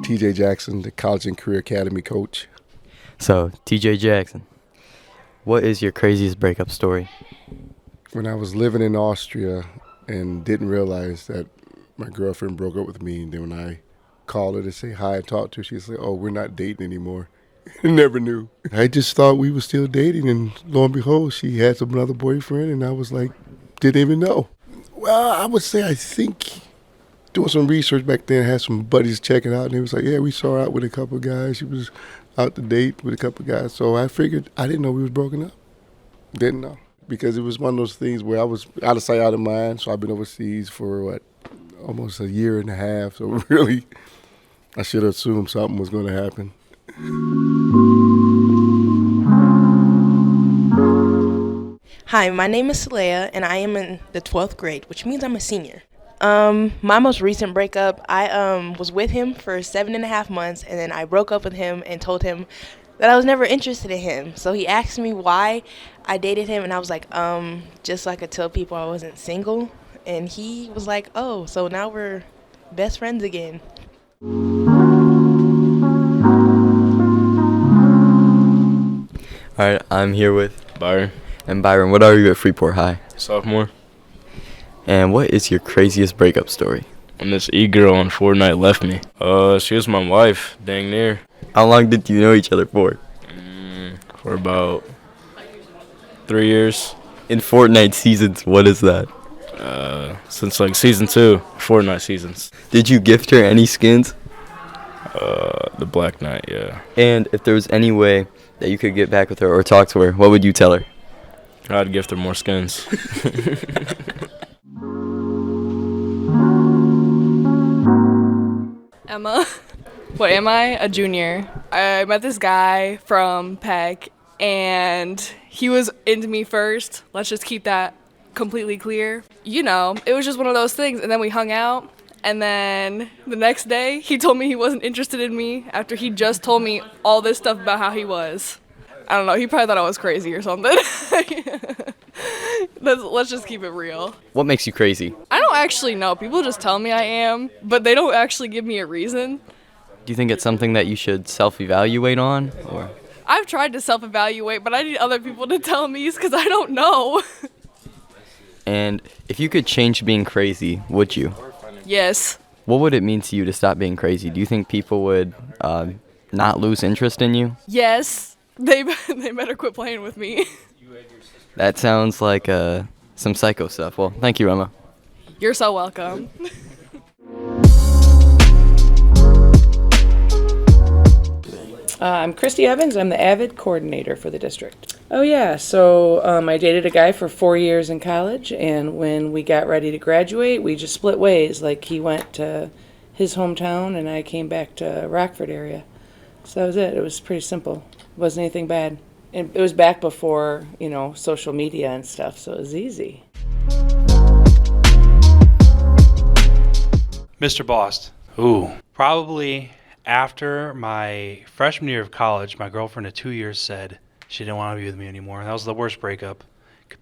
TJ Jackson, the College and Career Academy coach. So, TJ Jackson, what is your craziest breakup story? When I was living in Austria and didn't realize that my girlfriend broke up with me, and then when I called her to say hi and talk to her, she said, "Oh, we're not dating anymore." Never knew. I just thought we were still dating, and lo and behold, she had another boyfriend, and I was like, didn't even know. Well, I would say I think doing some research back then, I had some buddies checking out, and they was like, yeah, we saw her out with a couple of guys. She was out to date with a couple of guys. So I figured, I didn't know we was broken up. Didn't know. Because it was one of those things where I was out of sight, out of mind. So I've been overseas for, almost a year and a half. So really, I should have assumed something was going to happen. Hi, my name is Saleha, and I am in the 12th grade, which means I'm a senior. My most recent breakup, I was with him for 7.5 months, and then I broke up with him and told him that I was never interested in him. So he asked me why I dated him, and I was like, just so I could tell people I wasn't single. And he was like, oh, so now we're best friends again. All right, I'm here with Byron. And Byron, what are you at Freeport High? Sophomore. And what is your craziest breakup story? When this e-girl on Fortnite left me. She was my wife, dang near. How long did you know each other for? For about 3 years. In Fortnite seasons, what is that? Since season 2, Fortnite seasons. Did you gift her any skins? The Black Knight, yeah. And if there was any way that you could get back with her or talk to her, what would you tell her? I'd gift her more skins. Emma. What am I? A junior. I met this guy from Peck, and he was into me first. Let's just keep that completely clear. It was just one of those things, and then we hung out, and then the next day, he told me he wasn't interested in me after he just told me all this stuff about how he was. I don't know, he probably thought I was crazy or something. Let's just keep it real. What makes you crazy? I don't actually know. People just tell me I am, but they don't actually give me a reason. Do you think it's something that you should self-evaluate on? Or I've tried to self-evaluate, but I need other people to tell me because I don't know. And if you could change being crazy, would you? Yes. What would it mean to you to stop being crazy? Do you think people would not lose interest in you? Yes. They better quit playing with me. That sounds like some psycho stuff. Well, thank you, Emma. You're so welcome. I'm Christy Evans. I'm the AVID coordinator for the district. Oh yeah, so I dated a guy for 4 years in college, and when we got ready to graduate, we just split ways. Like, he went to his hometown, and I came back to Rockford area. So that was it. It was pretty simple. It wasn't anything bad. And it was back before, social media and stuff, so it was easy. Mr. Bost. Ooh. Probably after my freshman year of college, my girlfriend of 2 years said she didn't want to be with me anymore. And that was the worst breakup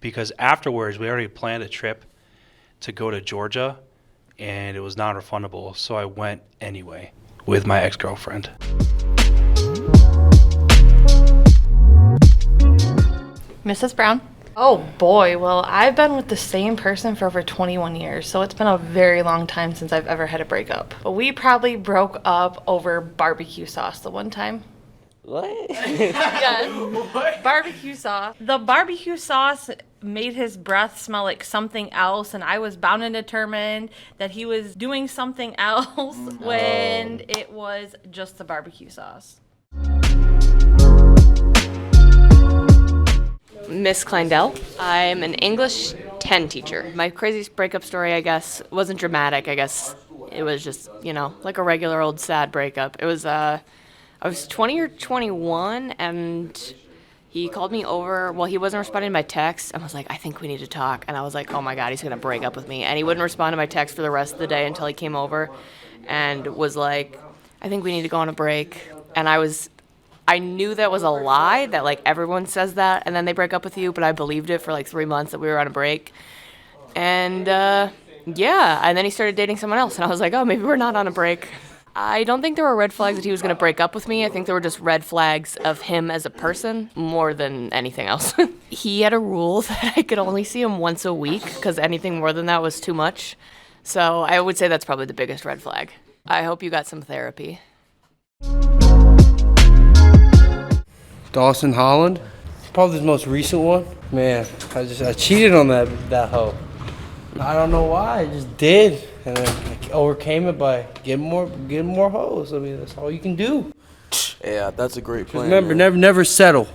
because afterwards we already planned a trip to go to Georgia, and it was non-refundable. So I went anyway with my ex-girlfriend. Mrs. Brown? Oh boy, well, I've been with the same person for over 21 years, so it's been a very long time since I've ever had a breakup. But we probably broke up over barbecue sauce the one time. What? Yes. What? Barbecue sauce. The barbecue sauce made his breath smell like something else, and I was bound and determined that he was doing something else when it was just the barbecue sauce. Miss Kleindell. I'm an English 10 teacher. My craziest breakup story, I guess, wasn't dramatic. I guess it was just, like a regular old sad breakup. It was, I was 20 or 21, and he called me over. Well, he wasn't responding to my text. I was like, I think we need to talk. And I was like, oh my God, he's going to break up with me. And he wouldn't respond to my text for the rest of the day until he came over and was like, I think we need to go on a break. And I knew that was a lie, that everyone says that and then they break up with you, but I believed it for 3 months that we were on a break. And and then he started dating someone else, and I was like, oh, maybe we're not on a break. I don't think there were red flags that he was going to break up with me. I think there were just red flags of him as a person more than anything else. He had a rule that I could only see him once a week because anything more than that was too much. So I would say that's probably the biggest red flag. I hope you got some therapy. Dawson Holland, probably the most recent one. Man, I cheated on that hoe. I don't know why, I just did, and then I overcame it by getting more hoes. I mean, that's all you can do. Yeah, that's a great plan. Remember, man. never settle.